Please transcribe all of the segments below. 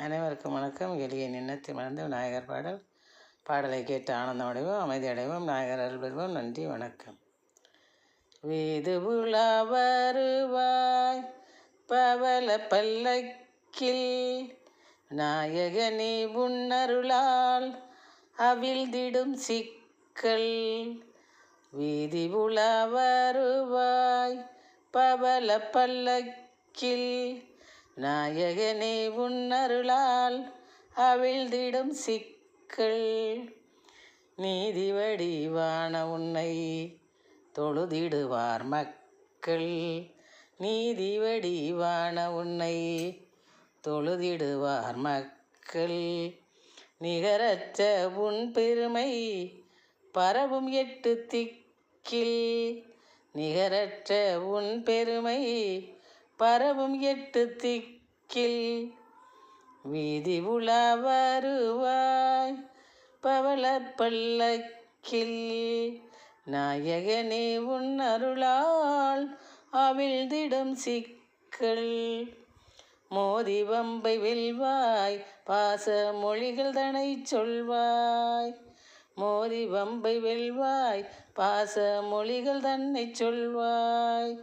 அனைவருக்கும் வணக்கம். எளிய நின்னத்தை மறந்து விநாயகர் பாடலை கேட்டு ஆனந்தம் அடைவோம், அமைதி அடைவோம், நாயகர் அருள் பெறுவோம். நன்றி, வணக்கம். வீது உலா வருவாய் பவள பல்லக்கில், நாயகனே உன்னருளால் அவிழ்ந்திடும் சிக்கல். வீதி உலா வருவாய் பவள பல்லக்கில், நாயகனே உன்னருளால் அவிழ்ந்திடும் சிக்கல். நீதி வடிவான உன்னை தொழுதிடுவார் மக்கள். நீதி வடிவான உன்னை தொழுதிடுவார் மக்கள். நிகரற்ற உன் பெருமை பரவும் 8 திக்கில். நிகரற்ற உன் பெருமை பரவும் 8 திக்கில். வீதி உலா வருவாய் பவள பல்லக்கில், நாயகனே உன் அருளால் அவிழ்ந்திடும் சிக்கல். மோதி வம்பை வெல்வாய் பாச மொழிகள் தனை சொல்வாய். மோதி வம்பை வெல்வாய் பாச மொழிகள் தன்னை சொல்வாய்.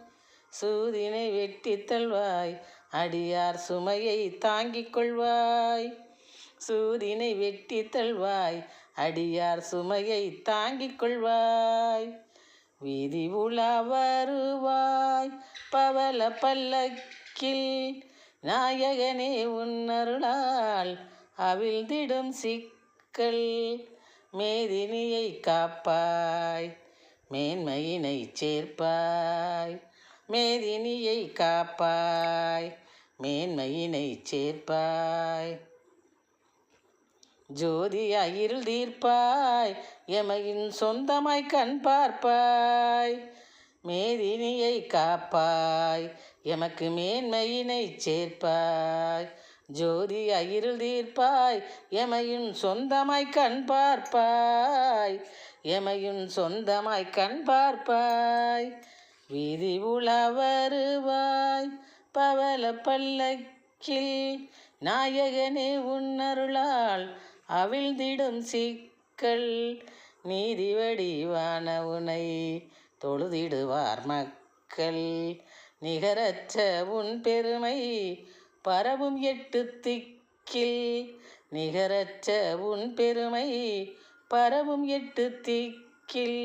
சூதினை வெட்டி தள்வாய் அடியார் சுமையை தாங்கிக் கொள்வாய். சூதினை வெட்டி தள்வாய் அடியார் சுமையை தாங்கிக் கொள்வாய். வீதி உலா வருவாய் பவள பல்லக்கில், நாயகனே உன்னருளால் அவிழ்ந்திடும் சிக்கல். மேதினியை காப்பாய் மேன்மையினை சேர்ப்பாய். மேதினியை காப்பாய் மேன்மையினை சேர்ப்பாய். ஜோதியாய் இருள் தீர்ப்பாய் எமையின் சொந்தமாய் கண் பார்ப்பாய். மேதினியை காப்பாய் எமக்கு மேன்மையினை சேர்ப்பாய். ஜோதியாய் இருள் தீர்ப்பாய் எமையின் சொந்தமாய் கண் பார்ப்பாய். எமையின் சொந்தமாய் கண் பார்ப்பாய். வீதி உலா வருவாய் பவள பல்லக்கில், நாயகனே உன்னருளால் அவிழ்ந்திடும் சிக்கல். நீதி வடிவான உன்னை தொழுதிடுவார் மக்கள். நிகரற்ற உன் பெருமை பரவும் 8 திக்கில். நிகரற்ற உன் பெருமை பரவும் 8 திக்கில்.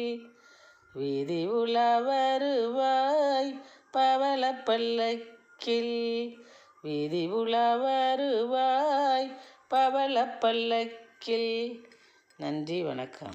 வீதி உலா வருவாய் பவள பல்லக்கில். வீதி உலா வருவாய் பவள பல்லக்கில். நன்றி, வணக்கம்.